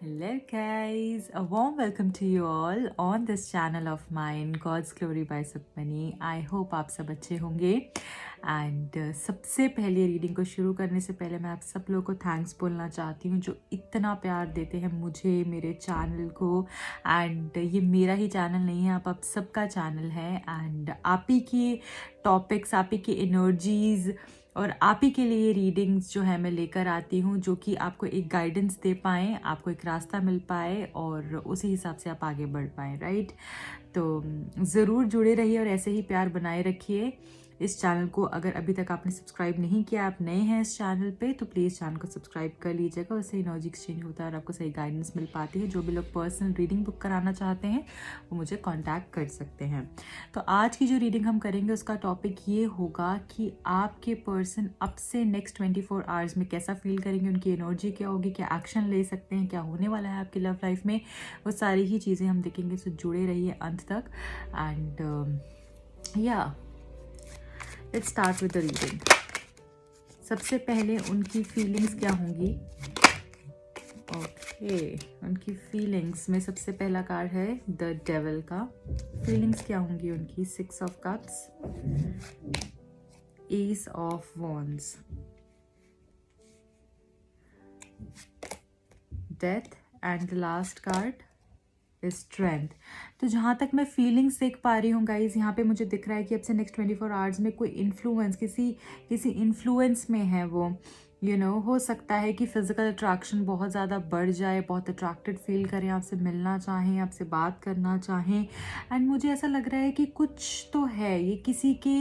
Hello guys, a warm welcome to you all on this channel of mine, God's Glory by Sukhmani. I hope आप सब अच्छे होंगे and सबसे पहले reading को शुरू करने से पहले मैं आप सब लोगों को थैंक्स बोलना चाहती हूँ जो इतना प्यार देते हैं मुझे, मेरे चैनल को। एंड ये मेरा ही चैनल नहीं है, आप सबका चैनल है एंड आप ही की टॉपिक्स, आप ही की एनर्जीज़ और आप ही के लिए रीडिंग्स जो है मैं लेकर आती हूँ जो कि आपको एक गाइडेंस दे पाएँ, आपको एक रास्ता मिल पाए और उसी हिसाब से आप आगे बढ़ पाएँ, राइट। तो ज़रूर जुड़े रहिए और ऐसे ही प्यार बनाए रखिए इस चैनल को। अगर अभी तक आपने सब्सक्राइब नहीं किया, आप नए हैं इस चैनल पे, तो प्लीज़ चैनल को सब्सक्राइब कर लीजिएगा। उससे एनर्जी एक्सचेंज होता है और आपको सही गाइडेंस मिल पाती है। जो भी लोग पर्सनल रीडिंग बुक कराना चाहते हैं वो मुझे कांटेक्ट कर सकते हैं। तो आज की जो रीडिंग हम करेंगे उसका टॉपिक ये होगा कि आपके पर्सन अब से नेक्स्ट 24 आवर्स में कैसा फील करेंगे, उनकी एनर्जी क्या होगी, क्या एक्शन ले सकते हैं, क्या होने वाला है आपकी लव लाइफ में, वो सारी ही चीज़ें हम देखेंगे। सो जुड़े रहिए अंत तक एंड या let's start with the reading. सबसे पहले उनकी फीलिंग्स क्या होंगी। ओके, उनकी फीलिंग्स में सबसे पहला कार्ड है द डेविल का। फीलिंग्स क्या होंगी उनकी। 6 of cups, S of wands, death and the last card strength. तो जहाँ तक मैं फीलिंग्स देख पा रही हूँ गाइज, यहाँ पे मुझे दिख रहा है कि अब से नेक्स्ट 24 आवर्स में कोई इन्फ्लुएंस, किसी इन्फ्लुएंस में है वो। हो सकता है कि फिजिकल अट्रैक्शन बहुत ज़्यादा बढ़ जाए, बहुत अट्रैक्टेड फील करें, आपसे मिलना चाहें, आपसे बात करना चाहें। एंड मुझे ऐसा लग रहा है कि कुछ तो है, ये किसी के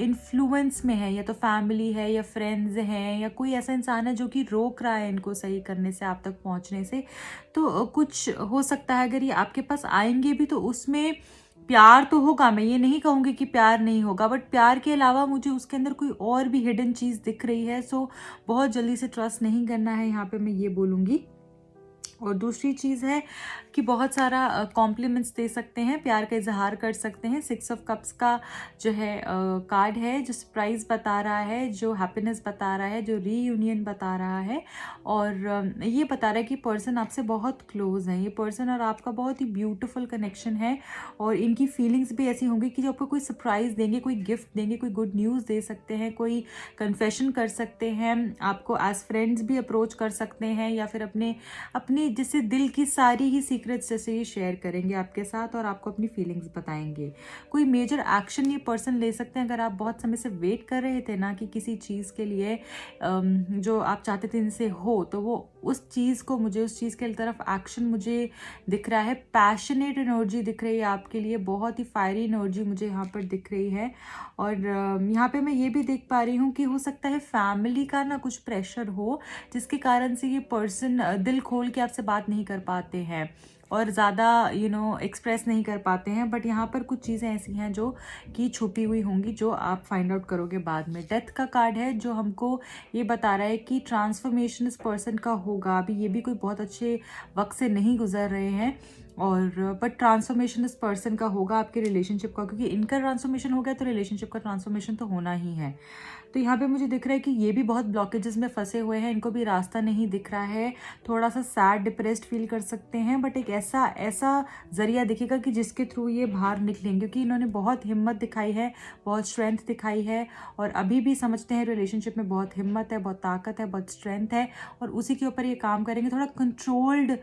इन्फ्लुएंस में है, या तो फैमिली है या फ्रेंड्स हैं या कोई ऐसा इंसान है जो कि रोक रहा है इनको सही करने से, आप तक पहुंचने से। तो कुछ हो सकता है अगर ये आपके पास आएंगे भी तो उसमें प्यार तो होगा, मैं ये नहीं कहूँगी कि प्यार नहीं होगा, बट प्यार के अलावा मुझे उसके अंदर कोई और भी हिडन चीज़ दिख रही है। सो बहुत जल्दी से ट्रस्ट नहीं करना है, यहाँ पे मैं ये बोलूँगी। और दूसरी चीज़ है कि बहुत सारा कॉम्प्लीमेंट्स दे सकते हैं, प्यार का इजहार कर सकते हैं। 6 ऑफ कप्स का जो है कार्ड है, जो सरप्राइज बता रहा है, जो हैप्पीनेस बता रहा है, जो रीयूनियन बता रहा है। और ये बता रहा है कि पर्सन आपसे बहुत क्लोज है, ये पर्सन और आपका बहुत ही ब्यूटीफुल कनेक्शन है। और इनकी फीलिंग्स भी ऐसी होंगी कि जो आपको कोई सरप्राइज़ देंगे, कोई गिफ्ट देंगे, कोई गुड न्यूज़ दे सकते हैं, कोई कन्फेशन कर सकते हैं, आपको एज फ्रेंड्स भी अप्रोच कर सकते हैं, या फिर अपनी जैसे दिल की सारी ही सीक्रेट्स जैसे ये शेयर करेंगे आपके साथ और आपको अपनी फीलिंग्स बताएंगे। कोई मेजर एक्शन ये पर्सन ले सकते हैं। अगर आप बहुत समय से वेट कर रहे थे ना कि किसी चीज़ के लिए जो आप चाहते थे इनसे हो, तो वो उस चीज़ को, मुझे उस चीज़ के तरफ एक्शन मुझे दिख रहा है। पैशनेट एनर्जी दिख रही है आपके लिए, बहुत ही फायरी एनर्जी मुझे यहाँ पर दिख रही है। और यहाँ पे मैं ये भी देख पा रही हूँ कि हो सकता है फैमिली का ना कुछ प्रेशर हो जिसके कारण से ये पर्सन दिल खोल के आपसे बात नहीं कर पाते हैं और ज़्यादा एक्सप्रेस नहीं कर पाते हैं। बट यहाँ पर कुछ चीज़ें ऐसी हैं जो कि छुपी हुई होंगी, जो आप फाइंड आउट करोगे बाद में। डेथ का कार्ड है जो हमको ये बता रहा है कि ट्रांसफॉर्मेशन इस पर्सन का होगा। अभी ये भी कोई बहुत अच्छे वक्त से नहीं गुजर रहे हैं, और बट ट्रांसफॉर्मेशन इस पर्सन का होगा आपके रिलेशनशिप का, क्योंकि इनका ट्रांसफॉर्मेशन हो गया तो रिलेशनशिप का ट्रांसफॉर्मेशन तो होना ही है। तो यहाँ पे मुझे दिख रहा है कि ये भी बहुत ब्लॉकेजेस में फंसे हुए हैं, इनको भी रास्ता नहीं दिख रहा है, थोड़ा सा सैड डिप्रेस्ड फील कर सकते हैं। बट एक ऐसा जरिया दिखेगा कि जिसके थ्रू ये बाहर निकलेंगे, क्योंकि इन्होंने बहुत हिम्मत दिखाई है, बहुत स्ट्रेंथ दिखाई है, और अभी भी समझते हैं रिलेशनशिप में बहुत हिम्मत है, बहुत ताकत है, बहुत स्ट्रेंथ है, और उसी के ऊपर ये काम करेंगे। थोड़ा कंट्रोल्ड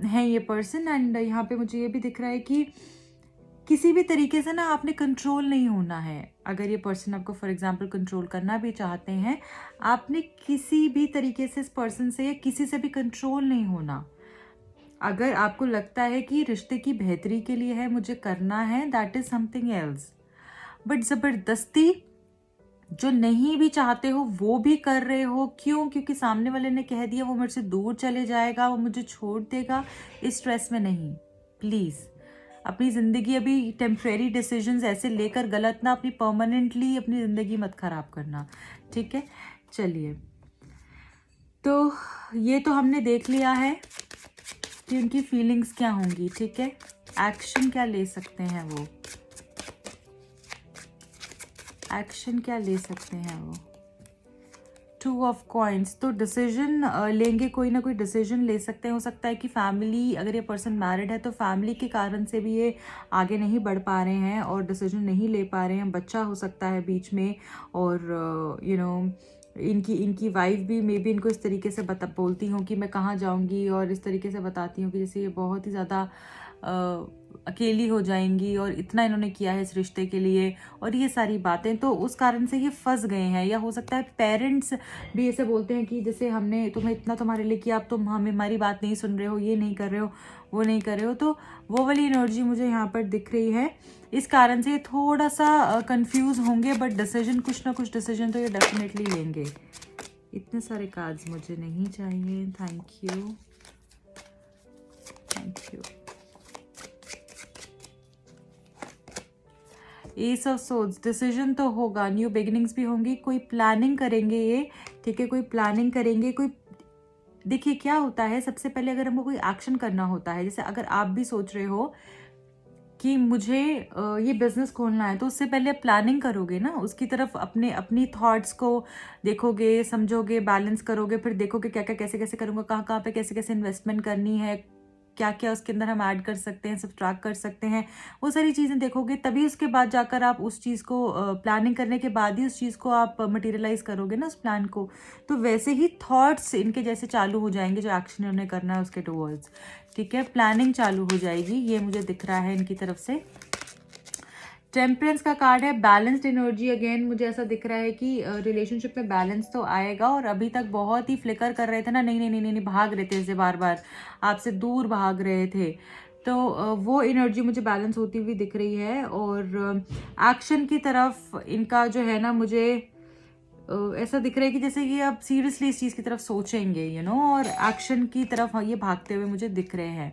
है ये पर्सन। एंड यहाँ पे मुझे ये भी दिख रहा है कि किसी भी तरीके से ना आपने कंट्रोल नहीं होना है। अगर ये पर्सन आपको फॉर एग्जांपल कंट्रोल करना भी चाहते हैं, आपने किसी भी तरीके से इस पर्सन से या किसी से भी कंट्रोल नहीं होना। अगर आपको लगता है कि रिश्ते की बेहतरी के लिए है, मुझे करना है, that is something else. But ज़बरदस्ती जो नहीं भी चाहते हो वो भी कर रहे हो, क्यों? क्योंकि सामने वाले ने कह दिया वो मेरे से दूर चले जाएगा, वो मुझे छोड़ देगा। इस स्ट्रेस में नहीं, प्लीज़ अपनी ज़िंदगी अभी टेम्प्रेरी डिसीजंस ऐसे लेकर गलत ना, अपनी परमानेंटली अपनी ज़िंदगी मत ख़राब करना, ठीक है। चलिए, तो ये तो हमने देख लिया है कि उनकी फीलिंग्स क्या होंगी, ठीक है। एक्शन क्या ले सकते हैं वो, एक्शन क्या ले सकते हैं वो। 2 ऑफ कॉइन्स, तो डिसीजन लेंगे, कोई ना कोई डिसीजन ले सकते हैं। हो सकता है कि फैमिली, अगर ये पर्सन मैरिड है तो फैमिली के कारण से भी ये आगे नहीं बढ़ पा रहे हैं और डिसीजन नहीं ले पा रहे हैं। बच्चा हो सकता है बीच में, और इनकी वाइफ भी मे बी इनको इस तरीके से बोलती हूँ कि मैं कहाँ जाऊँगी, और इस तरीके से बताती हूँ कि जैसे ये बहुत ही ज़्यादा अकेली हो जाएंगी और इतना इन्होंने किया है इस रिश्ते के लिए, और ये सारी बातें, तो उस कारण से ये फंस गए हैं। या हो सकता है पेरेंट्स भी ऐसे बोलते हैं कि जैसे हमने तुम्हें इतना तुम्हारे लिए किया, अब तुम हमारी बात नहीं सुन रहे हो, ये नहीं कर रहे हो, वो नहीं कर रहे हो। तो वो वाली एनर्जी मुझे यहाँ पर दिख रही है। इस कारण से थोड़ा सा कंफ्यूज होंगे, बट डिसीजन, कुछ ना कुछ डिसीजन तो ये डेफिनेटली लेंगे। इतने सारे कार्ड्स मुझे नहीं चाहिए। Thank you, thank you. S of swords, decision तो होगा, न्यू बिगिनिंग्स भी होंगी, कोई प्लानिंग करेंगे ये, ठीक है, कोई प्लानिंग करेंगे। कोई, देखिए क्या होता है, सबसे पहले अगर हमको कोई एक्शन करना होता है, जैसे अगर आप भी सोच रहे हो कि मुझे ये बिजनेस खोलना है, तो उससे पहले आप प्लानिंग करोगे ना, उसकी तरफ अपनी थॉट्स को देखोगे, समझोगे, बैलेंस करोगे, फिर देखोगे क्या क्या कैसे कैसे करूँगा, कहाँ कहाँ पे कैसे कैसे इन्वेस्टमेंट करनी है, क्या क्या उसके अंदर हम ऐड कर सकते हैं, सब्ट्रैक्ट कर सकते हैं, वो सारी चीज़ें देखोगे, तभी उसके बाद जाकर आप उस चीज़ को, प्लानिंग करने के बाद ही उस चीज़ को आप मटेरियलाइज करोगे ना, उस प्लान को। तो वैसे ही थॉट्स इनके जैसे चालू हो जाएंगे, जो एक्शन उन्हें करना है उसके टुवर्ड्स, ठीक है, प्लानिंग चालू हो जाएगी, ये मुझे दिख रहा है इनकी तरफ से। टेम्परेंस का कार्ड है, बैलेंस्ड एनर्जी। अगेन मुझे ऐसा दिख रहा है कि रिलेशनशिप में बैलेंस तो आएगा, और अभी तक बहुत ही फ्लिकर कर रहे थे ना, नहीं नहीं नहीं नहीं, भाग रहे थे ऐसे, बार बार आपसे दूर भाग रहे थे, तो वो एनर्जी मुझे बैलेंस होती हुई दिख रही है। और एक्शन की तरफ इनका जो है ना, मुझे ऐसा दिख रहा है कि जैसे कि आप सीरियसली इस चीज़ की तरफ सोचेंगे, और एक्शन की तरफ ये भागते हुए मुझे दिख रहे हैं।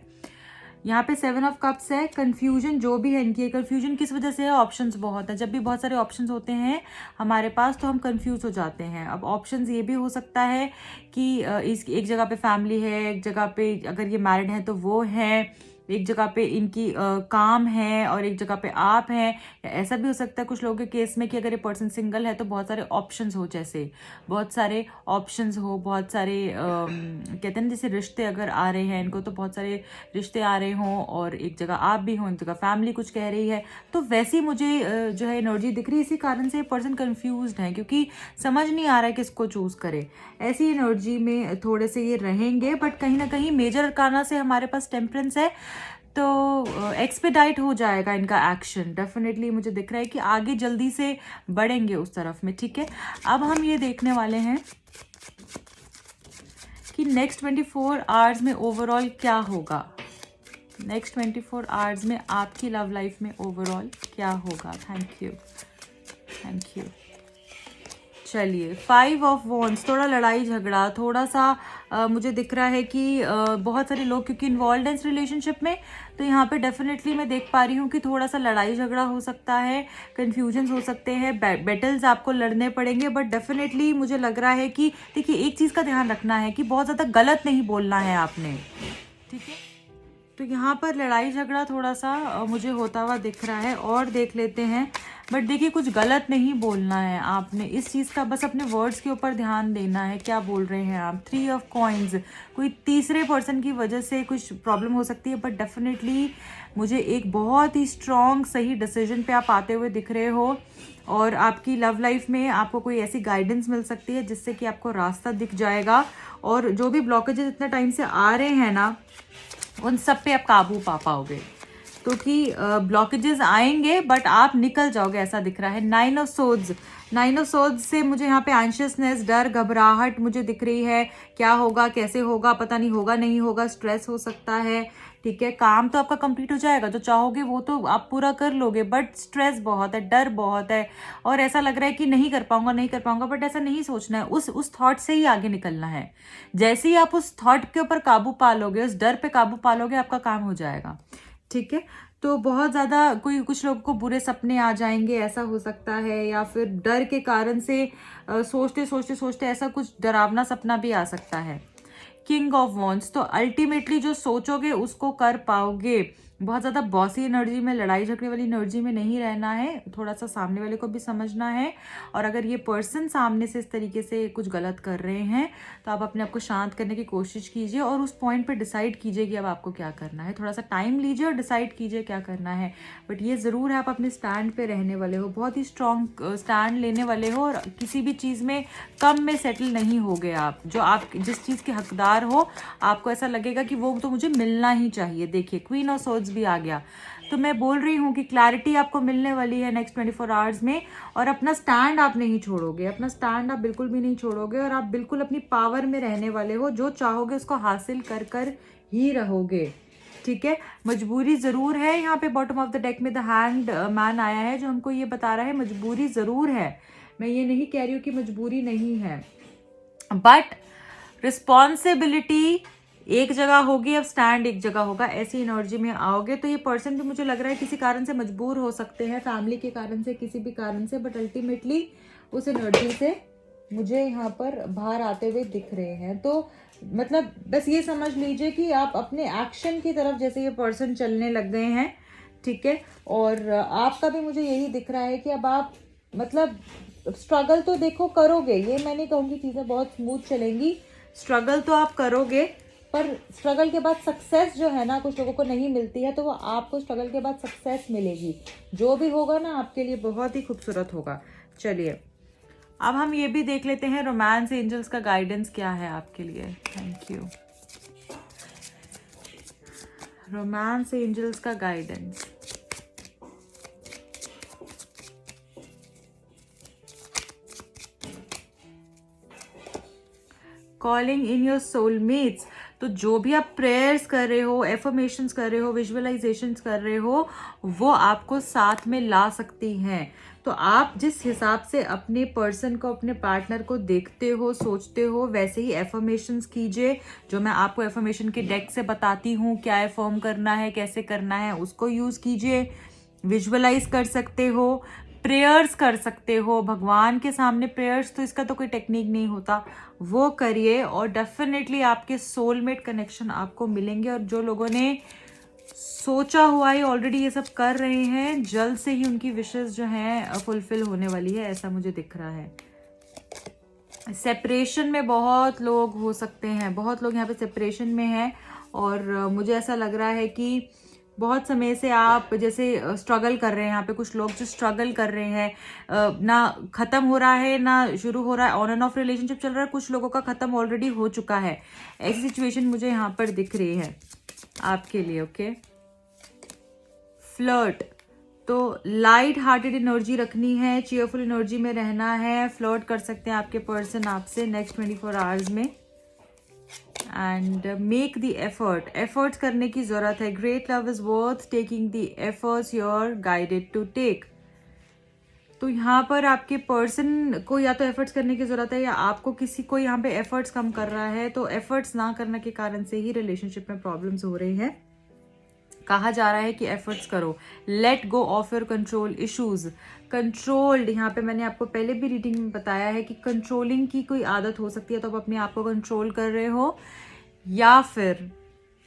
यहाँ पे 7 ऑफ कप्स है। कंफ्यूजन जो भी है इनकी, कंफ्यूजन किस वजह से है, ऑप्शंस बहुत है। जब भी बहुत सारे ऑप्शंस होते हैं हमारे पास, तो हम कंफ्यूज हो जाते हैं। अब ऑप्शंस ये भी हो सकता है कि इस एक जगह पे फैमिली है, एक जगह पे अगर ये मैरिड है तो वो है, एक जगह पे इनकी काम है, और एक जगह पे आप हैं। ऐसा भी हो सकता है कुछ लोगों के केस में कि अगर ये पर्सन सिंगल है तो बहुत सारे ऑप्शंस हो, जैसे बहुत सारे ऑप्शंस हो, बहुत सारे कहते हैं ना, जैसे रिश्ते अगर आ रहे हैं इनको, तो बहुत सारे रिश्ते आ रहे हों, और एक जगह आप भी हो, एक जगह फैमिली कुछ कह रही है, तो वैसी मुझे जो है एनर्जी दिख रही है। इसी कारण से पर्सन कंफ्यूज्ड है, क्योंकि समझ नहीं आ रहा है किसको चूज करे। ऐसी एनर्जी में थोड़े से ये रहेंगे, बट कहीं ना कहीं मेजर अरकाना से हमारे पास टेम्परेंस है, तो एक्सपेडाइट हो जाएगा इनका एक्शन। डेफिनेटली मुझे दिख रहा है कि आगे जल्दी से बढ़ेंगे उस तरफ में, ठीक है। अब हम ये देखने वाले हैं कि नेक्स्ट 24 आवर्स में ओवरऑल क्या होगा। नेक्स्ट 24 आवर्स में आपकी लव लाइफ में ओवरऑल क्या होगा। Thank you, thank you. चलिए, 5 ऑफ वॉन्ड्स, थोड़ा लड़ाई झगड़ा, थोड़ा सा मुझे दिख रहा है कि बहुत सारे लोग क्योंकि इन्वॉल्व हैं इस रिलेशनशिप में, तो यहाँ पे डेफिनेटली मैं देख पा रही हूँ कि थोड़ा सा लड़ाई झगड़ा हो सकता है, कन्फ्यूजन्स हो सकते हैं, बैटल्स आपको लड़ने पड़ेंगे। बट डेफिनेटली मुझे लग रहा है कि देखिए, एक चीज़ का ध्यान रखना है कि बहुत ज़्यादा गलत नहीं बोलना है आपने, ठीक है। तो यहाँ पर लड़ाई झगड़ा थोड़ा सा मुझे होता हुआ दिख रहा है, और देख लेते हैं। बट देखिए, कुछ गलत नहीं बोलना है आपने, इस चीज़ का बस अपने वर्ड्स के ऊपर ध्यान देना है, क्या बोल रहे हैं आप। 3 ऑफ कॉइन्स, कोई तीसरे पर्सन की वजह से कुछ प्रॉब्लम हो सकती है, बट डेफिनेटली मुझे एक बहुत ही स्ट्रॉन्ग सही डिसीजन पे आप आते हुए दिख रहे हो, और आपकी लव लाइफ में आपको कोई ऐसी गाइडेंस मिल सकती है जिससे कि आपको रास्ता दिख जाएगा, और जो भी ब्लॉकेजेस इतना टाइम से आ रहे हैं ना, उन सब पे आप काबू पा पाओगे, क्योंकि ब्लॉकेजेस आएंगे बट आप निकल जाओगे, ऐसा दिख रहा है। 9 ऑफ सोर्ड्स, 9 ऑफ सोर्ड्स से मुझे यहाँ पे एंशियसनेस, डर, घबराहट मुझे दिख रही है। क्या होगा, कैसे होगा, पता नहीं होगा नहीं होगा, स्ट्रेस हो सकता है, ठीक है। काम तो आपका कंप्लीट हो जाएगा, जो चाहोगे वो तो आप पूरा कर लोगे, बट स्ट्रेस बहुत है, डर बहुत है, और ऐसा लग रहा है कि नहीं कर पाऊंगा, नहीं कर पाऊंगा। बट ऐसा नहीं सोचना है, उस थॉट से ही आगे निकलना है। जैसे ही आप उस थॉट के ऊपर काबू पा लोगे, उस डर पे काबू पा लोगे, आपका काम हो जाएगा, ठीक है। तो बहुत ज़्यादा कुछ लोगों को बुरे सपने आ जाएंगे, ऐसा हो सकता है, या फिर डर के कारण से सोचते सोचते सोचते ऐसा कुछ डरावना सपना भी आ सकता है। किंग ऑफ वॉन्ड्स, तो अल्टीमेटली जो सोचोगे उसको कर पाओगे। बहुत ज़्यादा बॉसी एनर्जी में, लड़ाई झगड़े वाली एनर्जी में नहीं रहना है, थोड़ा सा सामने वाले को भी समझना है। और अगर ये पर्सन सामने से इस तरीके से कुछ गलत कर रहे हैं तो आप अपने आप को शांत करने की कोशिश कीजिए और उस पॉइंट पे डिसाइड कीजिए कि अब आपको क्या करना है। थोड़ा सा टाइम लीजिए और डिसाइड कीजिए क्या करना है। बट ये ज़रूर है, आप अपने स्टैंड पे रहने वाले हो, बहुत ही स्ट्रॉन्ग स्टैंड लेने वाले हो और किसी भी चीज़ में कम में सेटल नहीं हो गए आप। जो आप जिस चीज़ के हकदार हो, आपको ऐसा लगेगा कि वो तो मुझे मिलना ही चाहिए। देखिए क्वीन ऑफ सोर्ड्स भी आ गया। तो मैं बोल रही हूँ कि क्लैरिटी आपको मिलने वाली है नेक्स्ट 24 आवर्स में। और अपना स्टैंड आप नहीं छोड़ोगे, अपना स्टैंड आप बिल्कुल भी नहीं छोड़ोगे और आप बिल्कुल अपनी पावर में रहने वाले हो। जो चाहोगे उसको हासिल कर कर ही रहोगे, ठीक है। मजबूरी ज़रूर है। यहाँ पे बॉटम ऑफ द डेक में द हैंग्ड मैन आया है जो हमको ये बता रहा है मजबूरी ज़रूर है। मैं ये नहीं कह रही हूँ कि मजबूरी नहीं है, बट रिस्पॉन्सिबिलिटी एक जगह होगी, अब स्टैंड एक जगह होगा। ऐसी एनर्जी में आओगे तो ये पर्सन भी मुझे लग रहा है किसी कारण से मजबूर हो सकते हैं, फैमिली के कारण से, किसी भी कारण से, बट अल्टीमेटली उस एनर्जी से मुझे यहाँ पर बाहर आते हुए दिख रहे हैं। तो मतलब बस ये समझ लीजिए कि आप अपने एक्शन की तरफ जैसे ये पर्सन चलने लग गए हैं, ठीक है। और आपका भी मुझे यही दिख रहा है कि अब आप मतलब स्ट्रगल तो देखो करोगे, ये मैं नहीं कहूँगी चीज़ें बहुत स्मूथ चलेंगी, स्ट्रगल तो आप करोगे, पर स्ट्रगल के बाद सक्सेस जो है ना कुछ लोगों को नहीं मिलती है, तो वो आपको स्ट्रगल के बाद सक्सेस मिलेगी। जो भी होगा ना आपके लिए बहुत ही खूबसूरत होगा। चलिए अब हम ये भी देख लेते हैं रोमांस एंजल्स का गाइडेंस क्या है आपके लिए। Thank you. रोमांस एंजल्स का guidance, calling in your soulmates. तो जो भी आप प्रेयर्स कर रहे हो, एफर्मेशंस कर रहे हो, विजुअलाइजेशंस कर रहे हो, वो आपको साथ में ला सकती हैं। तो आप जिस हिसाब से अपने पर्सन को, अपने पार्टनर को देखते हो, सोचते हो, वैसे ही एफर्मेशंस कीजिए। जो मैं आपको एफर्मेशन के डेक से बताती हूँ क्या एफर्म करना है, कैसे करना है, उसको यूज़ कीजिए। विजुअलाइज कर सकते हो, प्रेयर्स कर सकते हो भगवान के सामने। प्रेयर्स तो इसका तो कोई टेक्निक नहीं होता, वो करिए और डेफिनेटली आपके सोलमेट कनेक्शन आपको मिलेंगे। और जो लोगों ने सोचा हुआ है ऑलरेडी ये सब कर रहे हैं, जल्द से ही उनकी विशेस जो हैं फुलफिल होने वाली है, ऐसा मुझे दिख रहा है। सेपरेशन में बहुत लोग हो सकते हैं, बहुत लोग यहाँ पे सेपरेशन में हैं और मुझे ऐसा लग रहा है कि बहुत समय से आप जैसे स्ट्रगल कर रहे हैं। यहाँ पे कुछ लोग जो स्ट्रगल कर रहे हैं, ना ख़त्म हो रहा है ना शुरू हो रहा है, ऑन एंड ऑफ रिलेशनशिप चल रहा है, कुछ लोगों का ख़त्म ऑलरेडी हो चुका है। ऐसी सिचुएशन मुझे यहाँ पर दिख रही है आपके लिए। ओके, फ्लर्ट, तो लाइट हार्टेड एनर्जी रखनी है, चीयरफुल एनर्जी में रहना है। फ्लर्ट कर सकते हैं आपके पर्सन आपसे नेक्स्ट 24 आवर्स में। And make the effort, efforts करने की ज़रूरत है। Great love is worth taking the efforts you are guided to take. तो यहाँ पर आपके पर्सन को या तो एफर्ट्स करने की ज़रूरत है या आपको किसी को यहाँ पे एफर्ट्स कम कर रहा है। तो एफर्ट्स ना करने के कारण से ही रिलेशनशिप में प्रॉब्लम्स हो रही हैं। कहा जा रहा है कि एफर्ट्स करो, let go of your control issues. Controlled, यहाँ पे मैंने आपको पहले भी रीडिंग में बताया है कि कंट्रोलिंग की कोई आदत हो सकती है, तो आप अपने आप को कंट्रोल कर रहे हो या फिर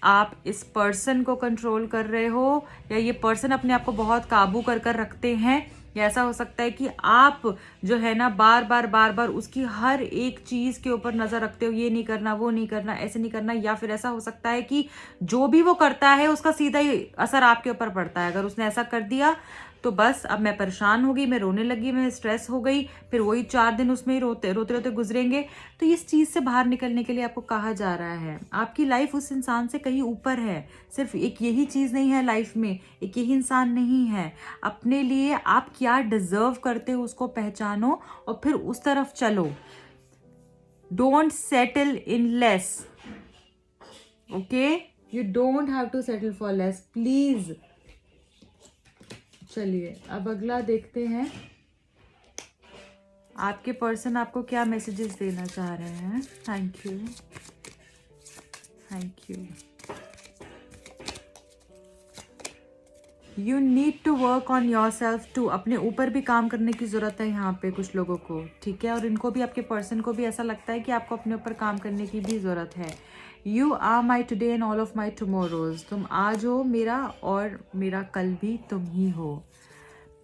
आप इस पर्सन को कंट्रोल कर रहे हो, या ये पर्सन अपने आप को बहुत काबू कर कर रखते हैं, या ऐसा हो सकता है कि आप जो है ना बार बार उसकी हर एक चीज़ के ऊपर नज़र रखते हो, ये नहीं करना, वो नहीं करना, ऐसे नहीं करना। या फिर ऐसा हो सकता है कि जो भी वो करता है उसका सीधा ही असर आपके ऊपर पड़ता है। अगर उसने ऐसा कर दिया तो बस अब मैं परेशान हो गई, मैं रोने लगी, मैं स्ट्रेस हो गई, फिर वही 4 दिन उसमें ही रोते रोते गुजरेंगे। तो इस चीज़ से बाहर निकलने के लिए आपको कहा जा रहा है आपकी लाइफ उस इंसान से कहीं ऊपर है। सिर्फ एक यही चीज़ नहीं है लाइफ में, एक यही इंसान नहीं है। अपने लिए आप क्या डिजर्व करते हो उसको पहचानो और फिर उस तरफ चलो। Don't settle in less, okay, you don't have to settle for less, please. चलिए अब अगला देखते हैं आपके पर्सन आपको क्या मैसेजेस देना चाह रहे हैं। Thank you, thank you. You need to work on yourself too, अपने ऊपर भी काम करने की ज़रूरत है यहाँ पे कुछ लोगों को, ठीक है। और इनको भी, आपके पर्सन को भी ऐसा लगता है कि आपको अपने ऊपर काम करने की भी ज़रूरत है। You are my today and all of my tomorrows, तुम आज हो मेरा और मेरा कल भी तुम ही हो।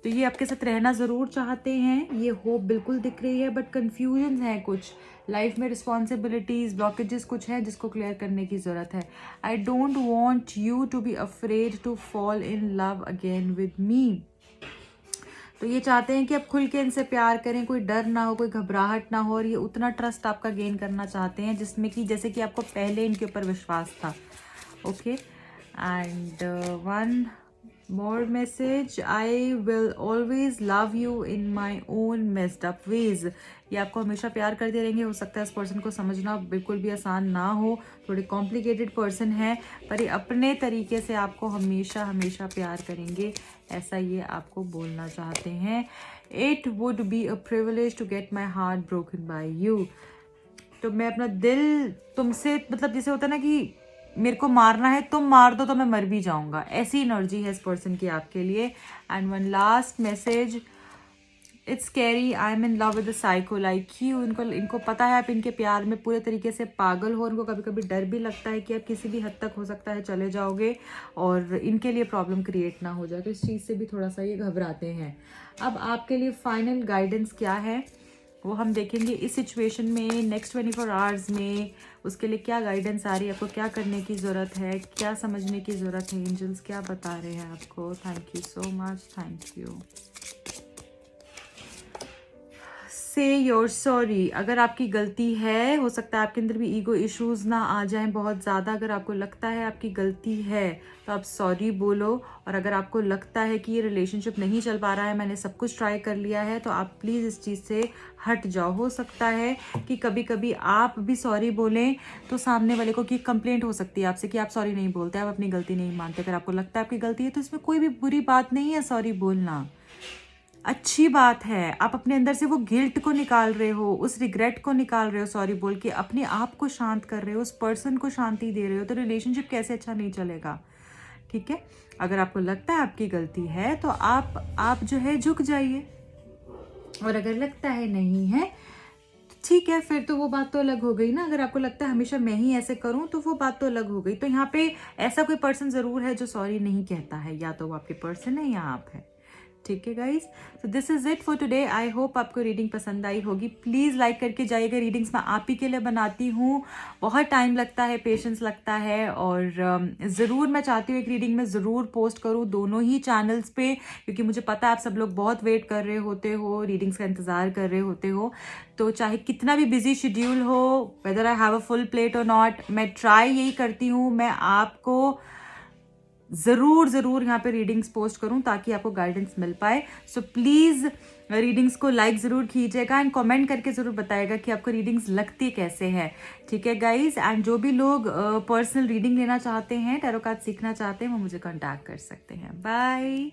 तो ये आपके साथ रहना ज़रूर चाहते हैं, ये होप बिल्कुल दिख रही है, बट कन्फ्यूजन है कुछ लाइफ में, रिस्पॉन्सिबिलिटीज़, ब्लॉकेजेस कुछ है जिसको क्लियर करने की ज़रूरत है। I don't want you to be afraid to fall in love again with me. तो ये चाहते हैं कि आप खुल के इनसे प्यार करें, कोई डर ना हो, कोई घबराहट ना हो, और ये उतना ट्रस्ट आपका गेन करना चाहते हैं जिसमें कि जैसे कि आपको पहले इनके ऊपर विश्वास था। Okay, and one more message, I will always love you in my own messed up ways. ये आपको हमेशा प्यार करते रहेंगे। हो सकता है इस पर्सन को समझना बिल्कुल भी आसान ना हो, थोड़े कॉम्प्लिकेटेड पर्सन है, पर ये अपने तरीके से आपको हमेशा हमेशा प्यार करेंगे, ऐसा ये आपको बोलना चाहते हैं। It would be a privilege to get my heart broken by you. तो मैं अपना दिल तुमसे, मतलब जैसे होता है ना कि मेरे को मारना है, तुम मार दो तो मैं मर भी जाऊंगा, ऐसी एनर्जी है इस पर्सन की आपके लिए। And one last message, it's carry, I am in love with the psycho like you. इनको पता है आप इनके प्यार में पूरे तरीके से पागल हो। उनको कभी कभी डर भी लगता है कि आप किसी भी हद तक हो सकता है चले जाओगे और इनके लिए प्रॉब्लम क्रिएट ना हो जाए, तो इस चीज़ से भी थोड़ा सा ये घबराते हैं। अब आपके लिए फाइनल गाइडेंस क्या है वो हम देखेंगे इस सिचुएशन में, नेक्स्ट 24 आवर्स में उसके लिए क्या गाइडेंस आ रही है, आपको क्या करने की ज़रूरत है, क्या समझने की ज़रूरत है, एंजल्स क्या बता रहे हैं आपको। Thank you so much, thank you. से योर सॉरी, अगर आपकी गलती है, हो सकता है आपके अंदर भी ईगो इश्यूज ना आ जाएं बहुत ज़्यादा। अगर आपको लगता है आपकी गलती है तो आप सॉरी बोलो, और अगर आपको लगता है कि ये रिलेशनशिप नहीं चल पा रहा है, मैंने सब कुछ ट्राई कर लिया है, तो आप प्लीज़ इस चीज़ से हट जाओ। हो सकता है कि कभी कभी आप भी सॉरी बोलें तो सामने वाले को की कंप्लेंट हो सकती है आपसे कि आप सॉरी नहीं बोलते, आप अपनी गलती नहीं मानते। अगर आपको लगता है आपकी गलती है तो इसमें कोई भी बुरी बात नहीं है, सॉरी बोलना अच्छी बात है। आप अपने अंदर से वो गिल्ट को निकाल रहे हो, उस रिग्रेट को निकाल रहे हो, सॉरी बोल के अपने आप को शांत कर रहे हो, उस पर्सन को शांति दे रहे हो, तो रिलेशनशिप कैसे अच्छा नहीं चलेगा। ठीक है, अगर आपको लगता है आपकी गलती है तो आप जो है झुक जाइए, और अगर लगता है नहीं है ठीक है, फिर तो वो बात तो अलग हो गई ना। अगर आपको लगता है हमेशा मैं ही ऐसे करूं तो वो बात तो अलग हो गई। तो यहाँ पे ऐसा कोई पर्सन जरूर है जो सॉरी नहीं कहता है, या तो वो आपके पर्सन है या आप है। ठीक है गाइज, तो this is it for today. I hope आपको रीडिंग पसंद आई होगी। प्लीज़ लाइक करके जाइएगा। रीडिंग्स मैं आप ही के लिए बनाती हूँ, बहुत टाइम लगता है, पेशेंस लगता है, और ज़रूर मैं चाहती हूँ एक रीडिंग में ज़रूर पोस्ट करूँ दोनों ही चैनल्स पे, क्योंकि मुझे पता है आप सब लोग बहुत वेट कर रहे होते हो, रीडिंग्स का इंतज़ार कर रहे होते हो। तो चाहे कितना भी बिजी शेड्यूल हो, whether I have a full plate और नॉट, मैं ट्राई यही करती हूँ मैं आपको ज़रूर यहाँ पे रीडिंग्स पोस्ट करूँ ताकि आपको गाइडेंस मिल पाए। सो प्लीज़ रीडिंग्स को लाइक ज़रूर कीजिएगा एंड कमेंट करके ज़रूर बताइएगा कि आपको रीडिंग्स लगती कैसे हैं। ठीक है गाइज, एंड जो भी लोग पर्सनल रीडिंग लेना चाहते हैं, टैरो कार्ड सीखना चाहते हैं, वो मुझे कॉन्टैक्ट कर सकते हैं। बाय।